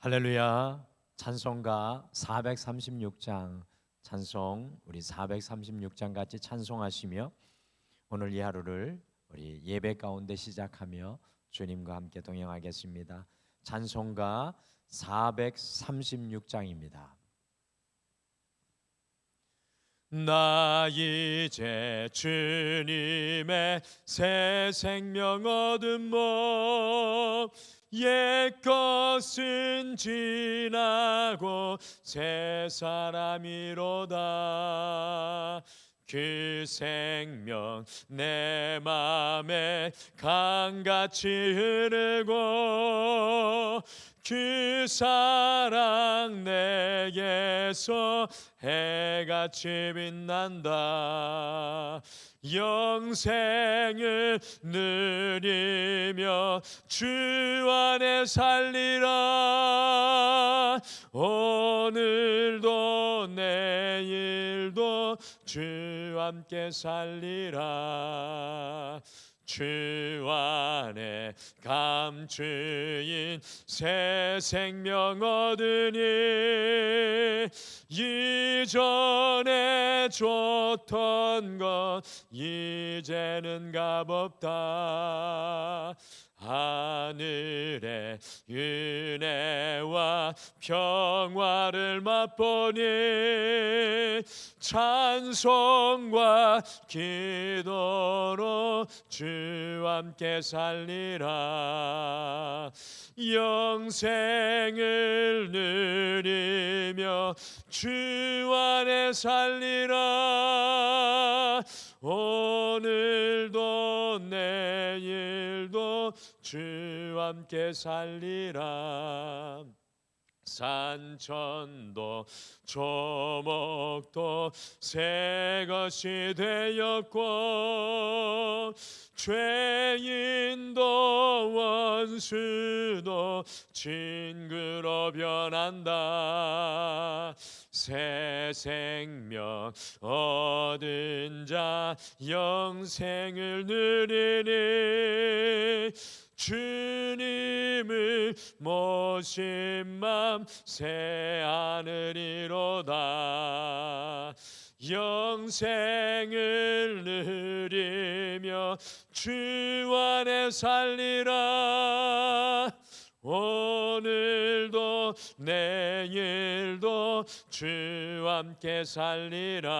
할렐루야. 찬송가 436장 찬송 우리 436장 같이 찬송하시며 오늘 이 하루를 우리 예배 가운데 시작하며 주님과 함께 동행하겠습니다. 찬송가 436장입니다. 나 이제 주님의 새 생명 얻은 몸 옛것은 지나고 새 사람이로다. 그 생명 내 맘에 강같이 흐르고 그 사랑 내게서 해같이 빛난다. 영생을 누리며 주 안에 살리라. 오늘도 내일도 주 함께 살리라. 주 안에 감추인 새 생명 얻으니 이전에 줬던 것 이제는 값없다. 하늘의 은혜와 평화를 맛보니 찬송과 기도로 주 함께 살리라. 영생을 누리며 주 안에 살리라. 오늘도 내일도 주 함께 살리라. 산천도 조목도 새 것이 되었고 죄인도 원수도 친구로 변한다. 새 생명 얻은 자 영생을 누리니 주님을 모신 맘 새 하늘이로다. 영생을 누리며 주 안에 살리라. 오늘도 내일도 주 함께 살리라.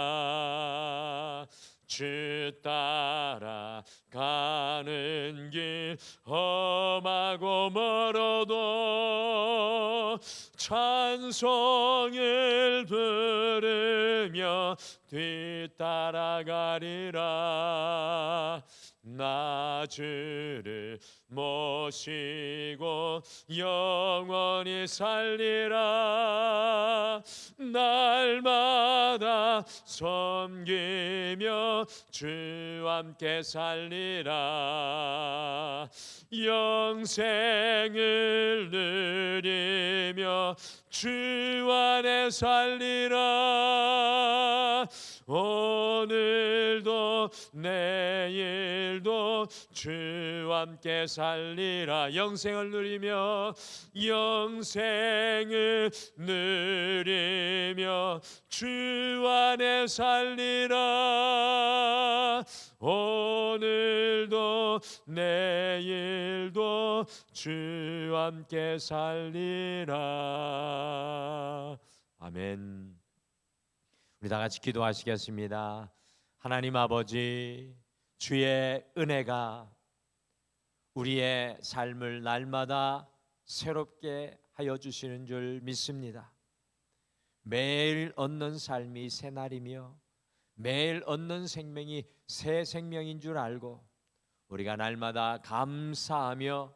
주 따라가는 길 험하고 멀어도 찬송을 부르며 뒤따라가리라. 나 주를 모시고 영원히 살리라. 날마다 섬기며 주 함께 살리라. 영생을 누리며 주 안에 살리라. 오늘도 내일도 주 함께 살리라. 영생을 누리며 영생을 누리며 주 안에 살리라. 오늘도 내일도 주 함께 살리라. 아멘. 우리 다 같이 기도하시겠습니다. 하나님 아버지, 주의 은혜가 우리의 삶을 날마다 새롭게 하여 주시는 줄 믿습니다. 매일 얻는 삶이 새 날이며 매일 얻는 생명이 새 생명인 줄 알고 우리가 날마다 감사하며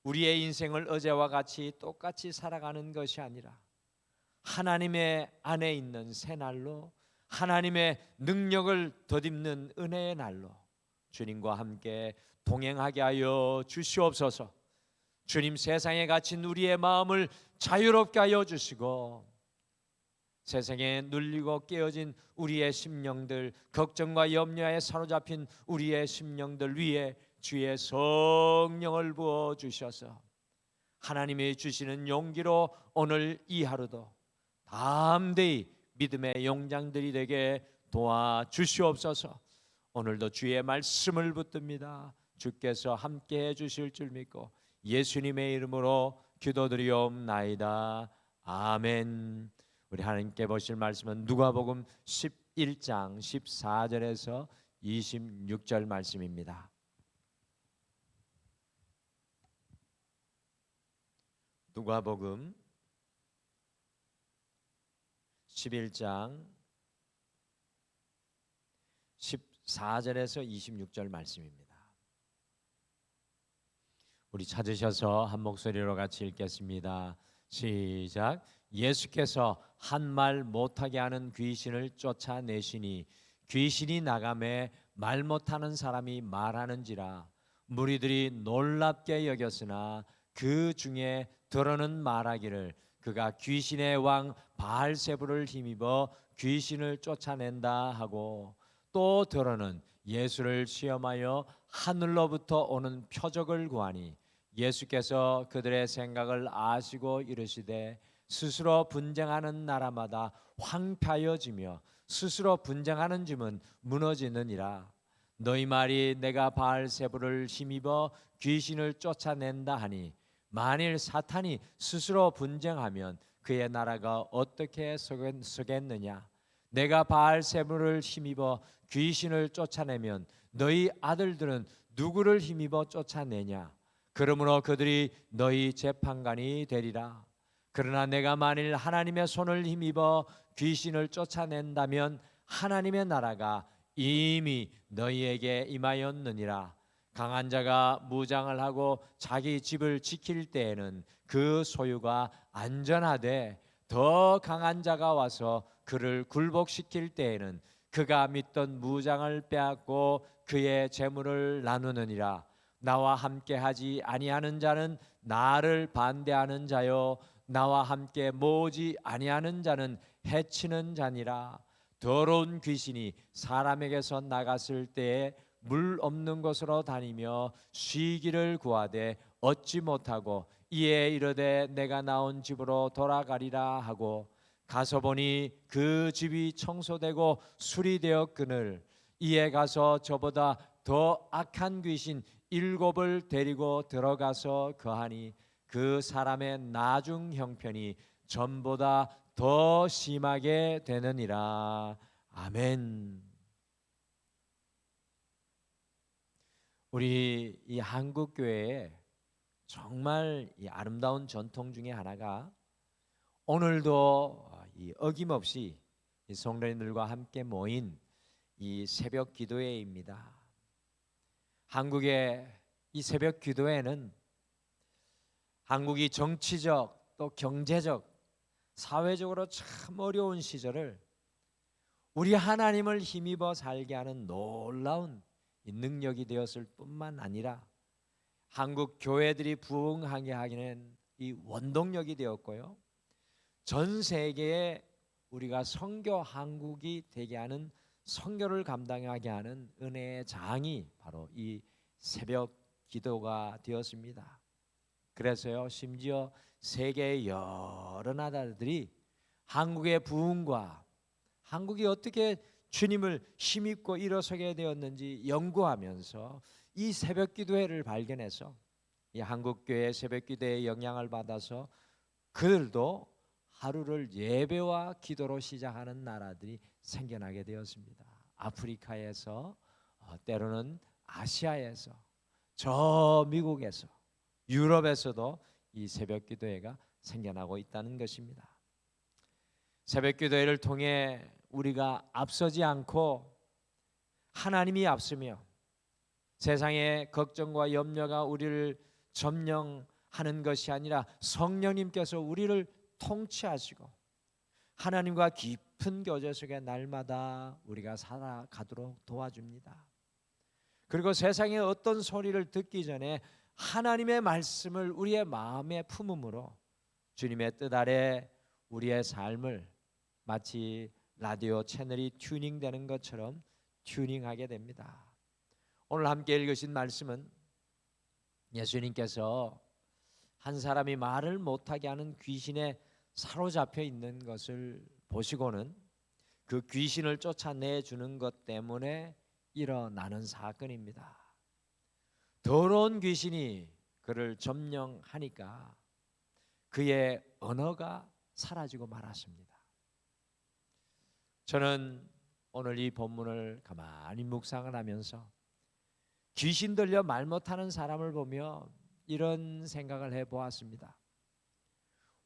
우리의 인생을 어제와 같이 똑같이 살아가는 것이 아니라 하나님의 안에 있는 새 날로 하나님의 능력을 덧입는 은혜의 날로 주님과 함께 동행하게 하여 주시옵소서. 주님, 세상에 갇힌 우리의 마음을 자유롭게 하여 주시고 세상에 눌리고 깨어진 우리의 심령들, 걱정과 염려에 사로잡힌 우리의 심령들 위에 주의 성령을 부어 주셔서 하나님이 주시는 용기로 오늘 이 하루도 담대히 믿음의 용장들이 되게 도와주시옵소서. 오늘도 주의 말씀을 붙듭니다. 주께서 함께해 주실 줄 믿고 예수님의 이름으로 기도드리옵나이다. 아멘. 우리 하나님께 보실 말씀은 누가복음 11장 14절에서 26절 말씀입니다. 누가복음 11장 14절에서 26절 말씀입니다. 우리 찾으셔서 한 목소리로 같이 읽겠습니다. 시작. 예수께서 한 말 못하게 하는 귀신을 쫓아내시니 귀신이 나가매 말 못하는 사람이 말하는지라. 무리들이 놀랍게 여겼으나 그 중에 더러는 말하기를 그가 귀신의 왕 바알세불을 힘입어 귀신을 쫓아낸다 하고, 또 더러는 예수를 시험하여 하늘로부터 오는 표적을 구하니 예수께서 그들의 생각을 아시고 이르시되 스스로 분쟁하는 나라마다 황폐하여지며 스스로 분쟁하는 집은 무너지느니라. 너희 말이 내가 바알세불을 힘입어 귀신을 쫓아낸다 하니 만일 사탄이 스스로 분쟁하면 그의 나라가 어떻게 서겠느냐. 내가 바알세불을 힘입어 귀신을 쫓아내면 너희 아들들은 누구를 힘입어 쫓아내냐. 그러므로 그들이 너희 재판관이 되리라. 그러나 내가 만일 하나님의 손을 힘입어 귀신을 쫓아낸다면 하나님의 나라가 이미 너희에게 임하였느니라. 강한 자가 무장을 하고 자기 집을 지킬 때에는 그 소유가 안전하되 더 강한 자가 와서 그를 굴복시킬 때에는 그가 믿던 무장을 빼앗고 그의 재물을 나누느니라. 나와 함께 하지 아니하는 자는 나를 반대하는 자요 나와 함께 모으지 아니하는 자는 해치는 자니라. 더러운 귀신이 사람에게서 나갔을 때에 물 없는 곳으로 다니며 쉬기를 구하되 얻지 못하고 이에 이르되 내가 나온 집으로 돌아가리라 하고 가서 보니 그 집이 청소되고 수리되었거늘 이에 가서 저보다 더 악한 귀신 7을 데리고 들어가서 거하니 그 사람의 나중 형편이 전보다 더 심하게 되느니라. 아멘. 우리 이 한국 교회에 정말 이 아름다운 전통 중에 하나가 오늘도 이 어김없이 이 성도님들과 함께 모인 이 새벽 기도회입니다. 한국의 이 새벽 기도회는 한국이 정치적 또 경제적 사회적으로 참 어려운 시절을 우리 하나님을 힘입어 살게 하는 놀라운 능력이 되었을 뿐만 아니라 한국 교회들이 부흥하게 하기는 이 원동력이 되었고요. 전 세계에 우리가 선교 한국이 되게 하는 선교를 감당하게 하는 은혜의 장이 바로 이 새벽 기도가 되었습니다. 그래서요, 심지어 세계의 여러 나라들이 한국의 부흥과 한국이 어떻게 주님을 힘입고 일어서게 되었는지 연구하면서 이 새벽 기도회를 발견해서 이 한국 교회 새벽 기도회의 영향을 받아서 그들도 하루를 예배와 기도로 시작하는 나라들이 생겨나게 되었습니다. 아프리카에서 때로는 아시아에서 저 미국에서 유럽에서도 이 새벽 기도회가 생겨나고 있다는 것입니다. 새벽 기도회를 통해 우리가 앞서지 않고 하나님이 앞서며 세상의 걱정과 염려가 우리를 점령하는 것이 아니라 성령님께서 우리를 통치하시고 하나님과 깊은 교제 속에 날마다 우리가 살아가도록 도와줍니다. 그리고 세상의 어떤 소리를 듣기 전에 하나님의 말씀을 우리의 마음에 품음으로 주님의 뜻 아래 우리의 삶을 마치 라디오 채널이 튜닝되는 것처럼 튜닝하게 됩니다. 오늘 함께 읽으신 말씀은 예수님께서 한 사람이 말을 못하게 하는 귀신에 사로잡혀 있는 것을 보시고는 그 귀신을 쫓아내주는 것 때문에 일어나는 사건입니다. 더러운 귀신이 그를 점령하니까 그의 언어가 사라지고 말았습니다. 저는 오늘 이 본문을 가만히 묵상을 하면서 귀신 들려 말 못하는 사람을 보며 이런 생각을 해보았습니다.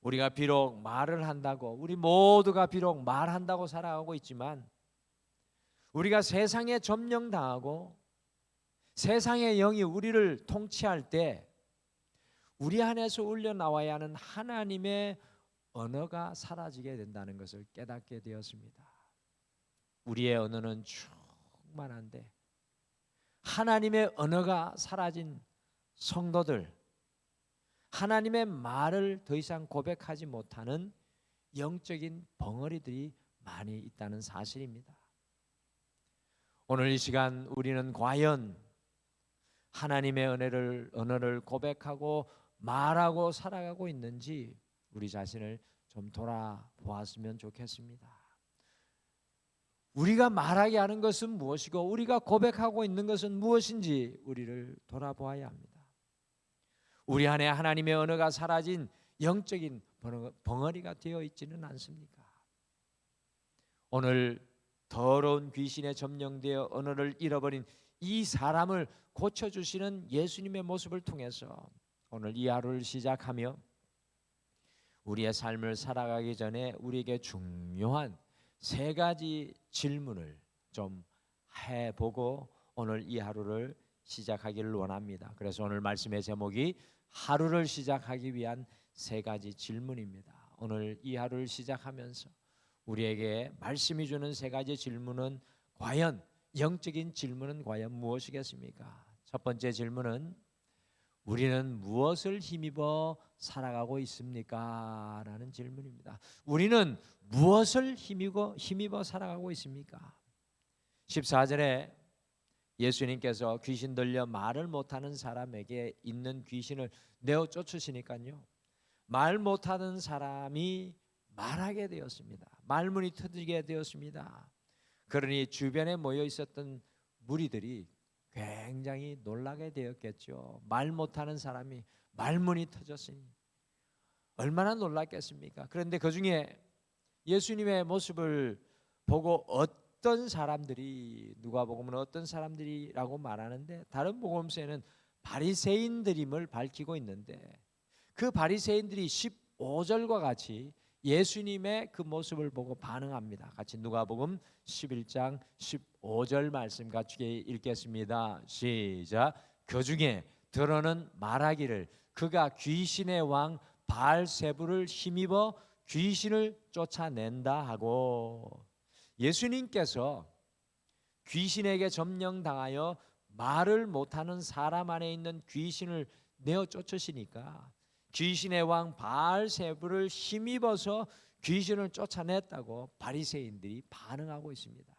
우리가 비록 말을 한다고, 우리 모두가 비록 말한다고 살아가고 있지만 우리가 세상에 점령당하고 세상의 영이 우리를 통치할 때 우리 안에서 울려나와야 하는 하나님의 언어가 사라지게 된다는 것을 깨닫게 되었습니다. 우리의 언어는 충만한데 하나님의 언어가 사라진 성도들, 하나님의 말을 더 이상 고백하지 못하는 영적인 벙어리들이 많이 있다는 사실입니다. 오늘 이 시간 우리는 과연 하나님의 언어를 고백하고 말하고 살아가고 있는지 우리 자신을 좀 돌아보았으면 좋겠습니다. 우리가 말하게 하는 것은 무엇이고 우리가 고백하고 있는 것은 무엇인지 우리를 돌아보아야 합니다. 우리 안에 하나님의 언어가 사라진 영적인 벙어리가 되어 있지는 않습니까? 오늘 더러운 귀신에 점령되어 언어를 잃어버린 이 사람을 고쳐주시는 예수님의 모습을 통해서 오늘 이 하루를 시작하며 우리의 삶을 살아가기 전에 우리에게 중요한 세 가지 질문을 좀 해보고 오늘 이 하루를 시작하기를 원합니다. 그래서 오늘 말씀의 제목이 하루를 시작하기 위한 세 가지 질문입니다. 오늘 이 하루를 시작하면서 우리에게 말씀이 주는 세 가지 질문은 과연 영적인 질문은 과연 무엇이겠습니까? 첫 번째 질문은 우리는 무엇을 힘입어 살아가고 있습니까? 라는 질문입니다. 우리는 무엇을 힘입어 살아가고 있습니까? 14절에 예수님께서 귀신 들려 말을 못하는 사람에게 있는 귀신을 내어 쫓으시니까요, 말 못하는 사람이 말하게 되었습니다. 말문이 터지게 되었습니다. 그러니 주변에 모여 있었던 무리들이 굉장히 놀라게 되었겠죠. 말 못하는 사람이 말문이 터졌으니 얼마나 놀랐겠습니까? 그런데 그 중에 예수님의 모습을 보고 어떤 사람들이, 누가복음은 어떤 사람들이라고 말하는데 다른 복음서에는 바리새인들임을 밝히고 있는데 그 바리새인들이 15절과 같이 예수님의 그 모습을 보고 반응합니다. 같이 누가복음 11장 15절 말씀 같이 읽겠습니다. 시작. 그 중에 들어는 말하기를 그가 귀신의 왕 바알세불을 힘입어 귀신을 쫓아낸다 하고, 예수님께서 귀신에게 점령당하여 말을 못하는 사람 안에 있는 귀신을 내어 쫓으시니까 귀신의 왕 바알세불을 힘입어서 귀신을 쫓아냈다고 바리새인들이 반응하고 있습니다.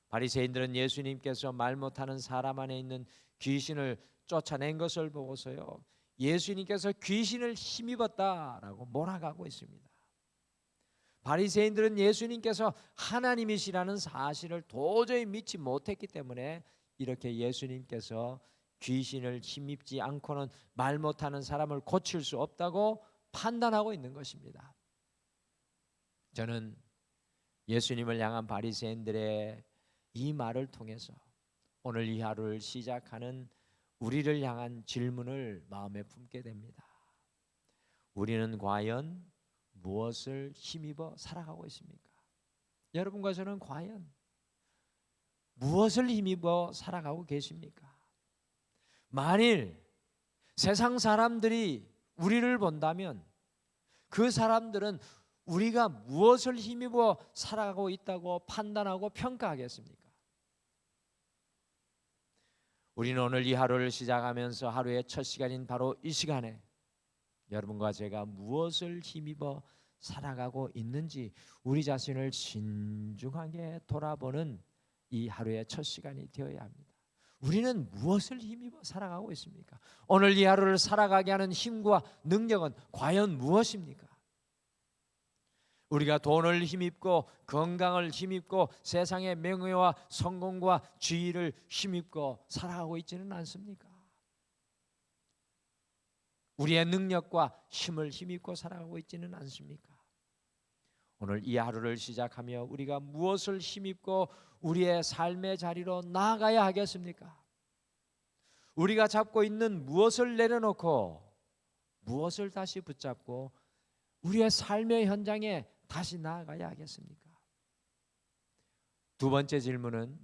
바리새인들은 예수님께서 말 못하는 사람 안에 있는 귀신을 쫓아낸 것을 보고서요, 예수님께서 귀신을 힘입었다라고 몰아가고 있습니다. 바리새인들은 예수님께서 하나님이시라는 사실을 도저히 믿지 못했기 때문에 이렇게 예수님께서 귀신을 힘입지 않고는 말 못하는 사람을 고칠 수 없다고 판단하고 있는 것입니다. 저는 예수님을 향한 바리새인들의 이 말을 통해서 오늘 이 하루를 시작하는 우리를 향한 질문을 마음에 품게 됩니다. 우리는 과연 무엇을 힘입어 살아가고 있습니까? 여러분과 저는 과연 무엇을 힘입어 살아가고 계십니까? 만일 세상 사람들이 우리를 본다면 그 사람들은 우리가 무엇을 힘입어 살아가고 있다고 판단하고 평가하겠습니까? 우리는 오늘 이 하루를 시작하면서 하루의 첫 시간인 바로 이 시간에 여러분과 제가 무엇을 힘입어 살아가고 있는지 우리 자신을 신중하게 돌아보는 이 하루의 첫 시간이 되어야 합니다. 우리는 무엇을 힘입어 살아가고 있습니까? 오늘 이 하루를 살아가게 하는 힘과 능력은 과연 무엇입니까? 우리가 돈을 힘입고 건강을 힘입고 세상의 명예와 성공과 지위를 힘입고 살아가고 있지는 않습니까? 우리의 능력과 힘을 힘입고 살아가고 있지는 않습니까? 오늘 이 하루를 시작하며 우리가 무엇을 힘입고 우리의 삶의 자리로 나아가야 하겠습니까? 우리가 잡고 있는 무엇을 내려놓고 무엇을 다시 붙잡고 우리의 삶의 현장에 다시 나아가야 하겠습니까? 두 번째 질문은,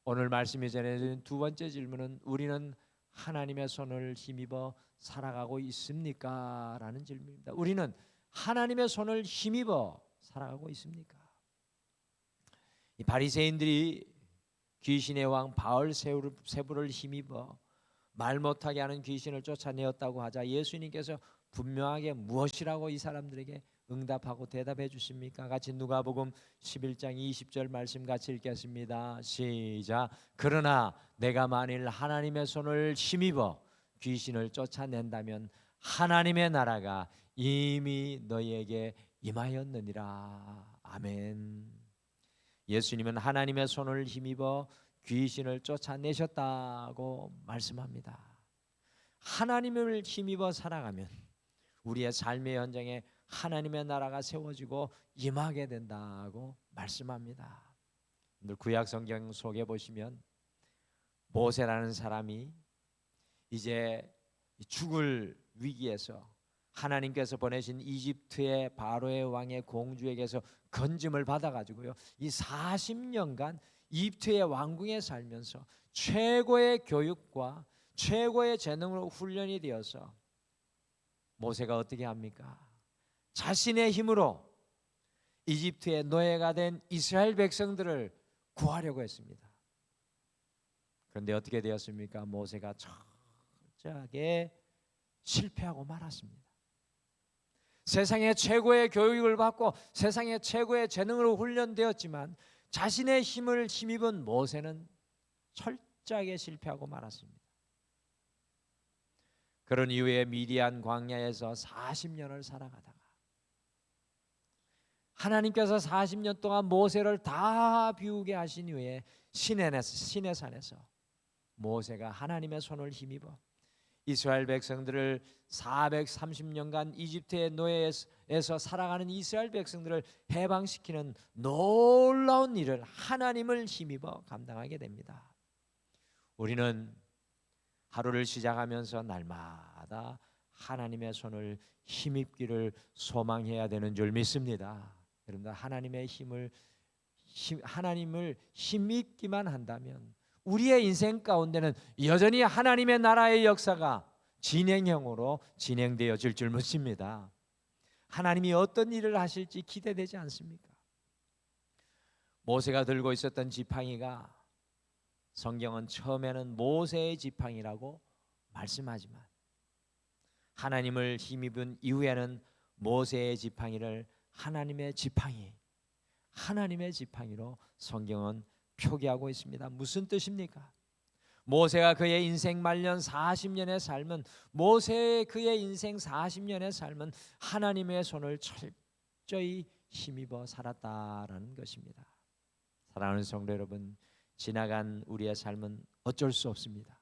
오늘 말씀이 전해진 두 번째 질문은 우리는 하나님의 손을 힘입어 살아가고 있습니까? 라는 질문입니다. 우리는 하나님의 손을 힘입어 살아가고 있습니까? 이 바리새인들이 귀신의 왕 바알세부를 힘입어 말 못하게 하는 귀신을 쫓아내었다고 하자 예수님께서 분명하게 무엇이라고 이 사람들에게 응답하고 대답해 주십니까? 같이 누가복음 11장 20절 말씀 같이 읽겠습니다. 시작. 그러나 내가 만일 하나님의 손을 힘입어 귀신을 쫓아낸다면 하나님의 나라가 이미 너희에게 임하였느니라. 아멘. 예수님은 하나님의 손을 힘입어 귀신을 쫓아내셨다고 말씀합니다. 하나님을 힘입어 살아가면 우리의 삶의 현장에 하나님의 나라가 세워지고 임하게 된다고 말씀합니다. 오늘 구약 성경 속에 보시면 모세라는 사람이 이제 죽을 위기에서 하나님께서 보내신 이집트의 바로의 왕의 공주에게서 건짐을 받아가지고요, 이 40년간 이집트의 왕궁에 살면서 최고의 교육과 최고의 재능으로 훈련이 되어서 모세가 어떻게 합니까? 자신의 힘으로 이집트의 노예가 된 이스라엘 백성들을 구하려고 했습니다. 그런데 어떻게 되었습니까? 모세가 철저하게 실패하고 말았습니다. 세상의 최고의 교육을 받고 세상의 최고의 재능으로 훈련되었지만 자신의 힘을 힘입은 모세는 철저하게 실패하고 말았습니다. 그런 이후에 미디안 광야에서 40년을 살아가다가 하나님께서 40년 동안 모세를 다 비우게 하신 이후에 시내산에서 모세가 하나님의 손을 힘입어 이스라엘 백성들을 430년간 이집트의 노예에서 살아가는 이스라엘 백성들을 해방시키는 놀라운 일을 하나님을 힘입어 감당하게 됩니다. 우리는 하루를 시작하면서 날마다 하나님의 손을 힘입기를 소망해야 되는 줄 믿습니다. 여러분들 하나님을 힘입기만 한다면 우리의 인생 가운데는 여전히 하나님의 나라의 역사가 진행형으로 진행되어질 줄 믿습니다. 하나님이 어떤 일을 하실지 기대되지 않습니까? 모세가 들고 있었던 지팡이가 성경은 처음에는 모세의 지팡이라고 말씀하지만 하나님을 힘입은 이후에는 모세의 지팡이를 하나님의 지팡이로 성경은 표기하고 있습니다. 무슨 뜻입니까? 모세가 그의 인생 말년 40년의 삶은 그의 인생 40년의 삶은 하나님의 손을 철저히 힘입어 살았다라는 것입니다. 사랑하는 성도 여러분, 지나간 우리의 삶은 어쩔 수 없습니다.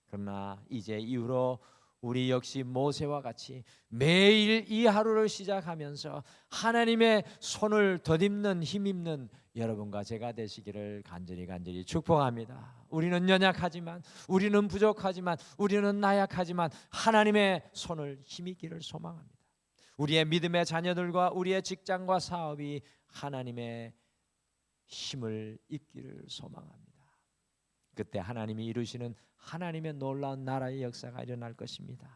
그러나 이제 이후로 우리 역시 모세와 같이 매일 이 하루를 시작하면서 하나님의 손을 덧입는 힘입는 여러분과 제가 되시기를 간절히 축복합니다. 우리는 연약하지만, 우리는 부족하지만, 우리는 나약하지만 하나님의 손을 힘입기를 소망합니다. 우리의 믿음의 자녀들과 우리의 직장과 사업이 하나님의 힘을 입기를 소망합니다. 그때 하나님이 이루시는 하나님의 놀라운 나라의 역사가 일어날 것입니다.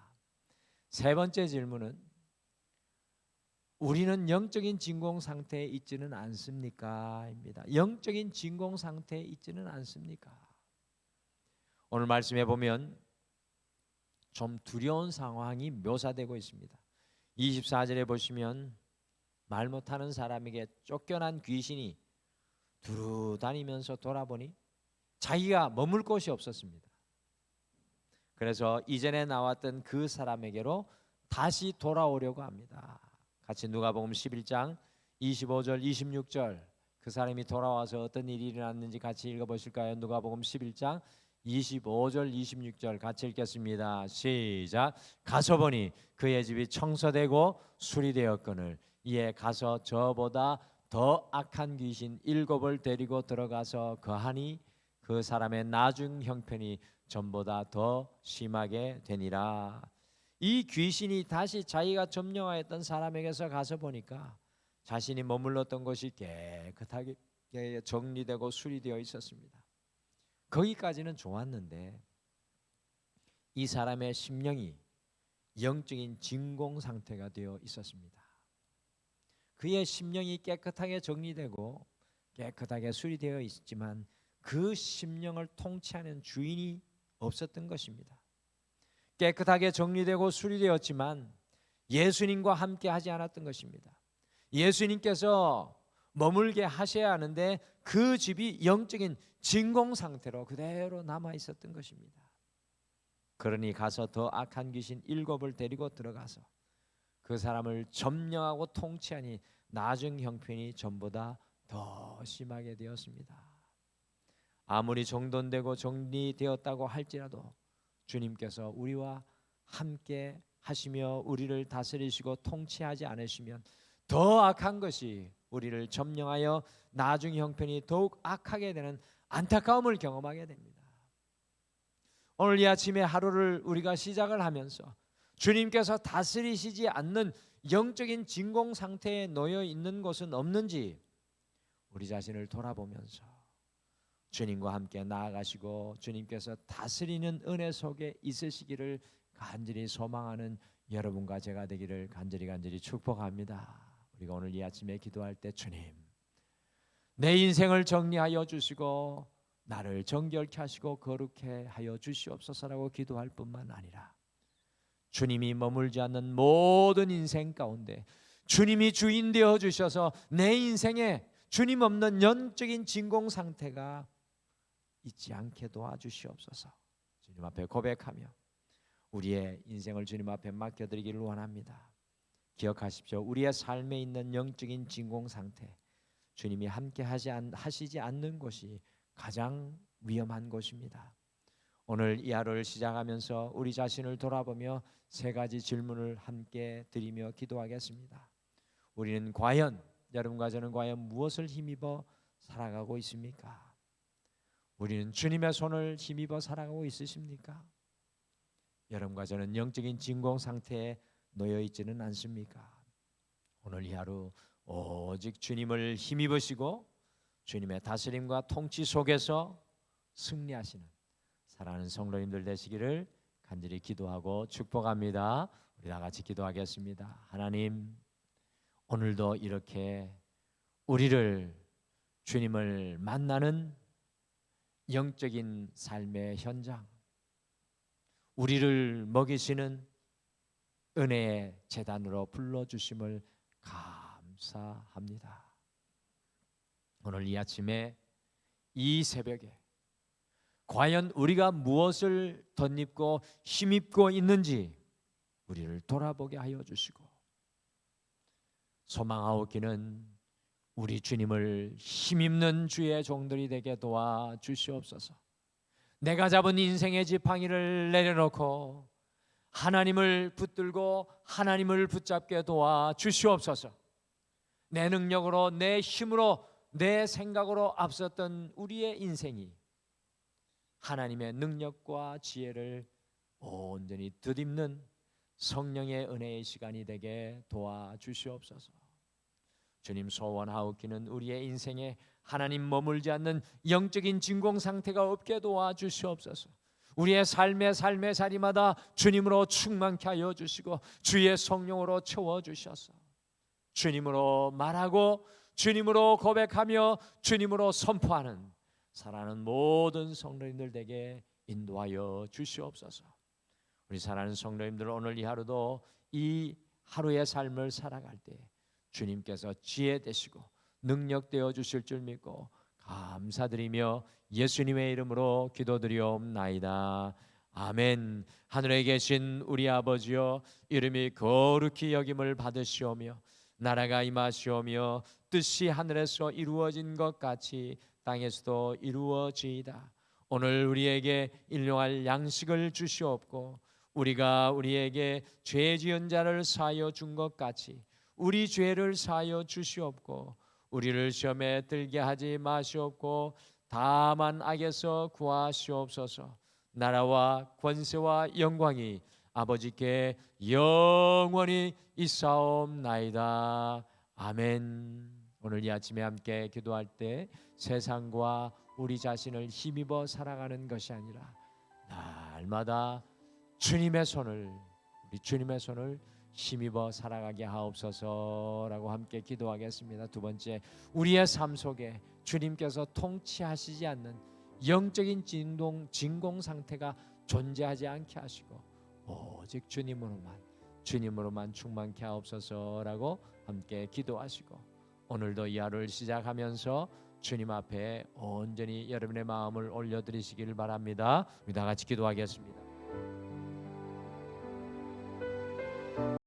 세 번째 질문은 우리는 영적인 진공 상태에 있지는 않습니까? 입니다. 영적인 진공 상태에 있지는 않습니까? 오늘 말씀해 보면 좀 두려운 상황이 묘사되고 있습니다. 24절에 보시면 말 못하는 사람에게 쫓겨난 귀신이 두루 다니면서 돌아보니 자기가 머물 곳이 없었습니다. 그래서 이전에 나왔던 그 사람에게로 다시 돌아오려고 합니다. 같이 누가복음 11장 25절 26절 그 사람이 돌아와서 어떤 일이 일어났는지 같이 읽어보실까요? 누가복음 11장 25절 26절 같이 읽겠습니다. 시작. 가서 보니 그의 집이 청소되고 수리되었거늘 이에 가서 저보다 더 악한 귀신 7을 데리고 들어가서 거하니 그 사람의 나중 형편이 전보다 더 심하게 되니라. 이 귀신이 다시 자기가 점령하였던 사람에게서 가서 보니까 자신이 머물렀던 곳이 깨끗하게 정리되고 수리되어 있었습니다. 거기까지는 좋았는데 이 사람의 심령이 영적인 진공 상태가 되어 있었습니다. 그의 심령이 깨끗하게 정리되고 깨끗하게 수리되어 있지만 그 심령을 통치하는 주인이 없었던 것입니다. 깨끗하게 정리되고 수리되었지만 예수님과 함께 하지 않았던 것입니다. 예수님께서 머물게 하셔야 하는데 그 집이 영적인 진공 상태로 그대로 남아 있었던 것입니다. 그러니 가서 더 악한 귀신 7을 데리고 들어가서 그 사람을 점령하고 통치하니 나중 형편이 전보다 더 심하게 되었습니다. 아무리 정돈되고 정리되었다고 할지라도 주님께서 우리와 함께 하시며 우리를 다스리시고 통치하지 않으시면 더 악한 것이 우리를 점령하여 나중 형편이 더욱 악하게 되는 안타까움을 경험하게 됩니다. 오늘 이 아침에 하루를 우리가 시작을 하면서 주님께서 다스리시지 않는 영적인 진공 상태에 놓여 있는 곳은 없는지 우리 자신을 돌아보면서 주님과 함께 나아가시고 주님께서 다스리는 은혜 속에 있으시기를 간절히 소망하는 여러분과 제가 되기를 간절히 축복합니다. 우리가 오늘 이 아침에 기도할 때 주님 내 인생을 정리하여 주시고 나를 정결케 하시고 거룩해 하여 주시옵소서라고 기도할 뿐만 아니라 주님이 머물지 않는 모든 인생 가운데 주님이 주인 되어 주셔서 내 인생에 주님 없는 영적인 진공 상태가 있지 않게 도와주시옵소서. 주님 앞에 고백하며 우리의 인생을 주님 앞에 맡겨드리기를 원합니다. 기억하십시오. 우리의 삶에 있는 영적인 진공 상태 주님이 함께 하시지 않는 곳이 가장 위험한 곳입니다. 오늘 이 하루를 시작하면서 우리 자신을 돌아보며 세 가지 질문을 함께 드리며 기도하겠습니다. 우리는 과연 여러분과 저는 과연 무엇을 힘입어 살아가고 있습니까? 우리는 주님의 손을 힘입어 살아가고 있으십니까? 여러분과 저는 영적인 진공 상태에 놓여 있지는 않습니까? 오늘 이 하루 오직 주님을 힘입으시고 주님의 다스림과 통치 속에서 승리하시는 사랑하는 성도님들 되시기를 간절히 기도하고 축복합니다. 우리 다 같이 기도하겠습니다. 하나님, 오늘도 이렇게 우리를 주님을 만나는 영적인 삶의 현장, 우리를 먹이시는 은혜의 제단으로 불러주심을 감사합니다. 오늘 이 아침에 이 새벽에 과연 우리가 무엇을 덧입고 힘입고 있는지 우리를 돌아보게 하여 주시고 소망하옵기는 우리 주님을 힘입는 주의 종들이 되게 도와주시옵소서. 내가 잡은 인생의 지팡이를 내려놓고 하나님을 붙들고 하나님을 붙잡게 도와주시옵소서. 내 능력으로 내 힘으로 내 생각으로 앞섰던 우리의 인생이 하나님의 능력과 지혜를 온전히 덧입는 성령의 은혜의 시간이 되게 도와주시옵소서. 주님 소원하옵기는 우리의 인생에 하나님 머물지 않는 영적인 진공 상태가 없게 도와주시옵소서. 우리의 삶의 자리마다 주님으로 충만케 하여 주시고 주의 성령으로 채워주셔서 주님으로 말하고 주님으로 고백하며 주님으로 선포하는 사랑하는 모든 성도님들 에게 인도하여 주시옵소서. 우리 사랑하는 성도님들 오늘 이 하루도 이 하루의 삶을 살아갈 때 주님께서 지혜 되시고 능력 되어 주실 줄 믿고 감사드리며 예수님의 이름으로 기도드리옵나이다. 아멘. 하늘에 계신 우리 아버지여, 이름이 거룩히 여김을 받으시오며 나라가 임하시오며 뜻이 하늘에서 이루어진 것 같이 땅에서도 이루어지이다. 오늘 우리에게 일용할 양식을 주시옵고 우리가 우리에게 죄 지은 자를 사하여 준 것 같이 우리 죄를 사하여 주시옵고 우리를 시험에 들게 하지 마시옵고 다만 악에서 구하시옵소서. 나라와 권세와 영광이 아버지께 영원히 있사옵나이다. 아멘. 오늘 이 아침에 함께 기도할 때 세상과 우리 자신을 힘입어 살아가는 것이 아니라 날마다 주님의 손을, 우리 주님의 손을 힘입어 살아가게 하옵소서라고 함께 기도하겠습니다. 두 번째, 우리의 삶 속에 주님께서 통치하시지 않는 영적인 진공 상태가 존재하지 않게 하시고 오직 주님으로만 충만케 하옵소서라고 함께 기도하시고 오늘도 이 하루를 시작하면서 주님 앞에 온전히 여러분의 마음을 올려드리시길 바랍니다. 우리 다 같이 기도하겠습니다.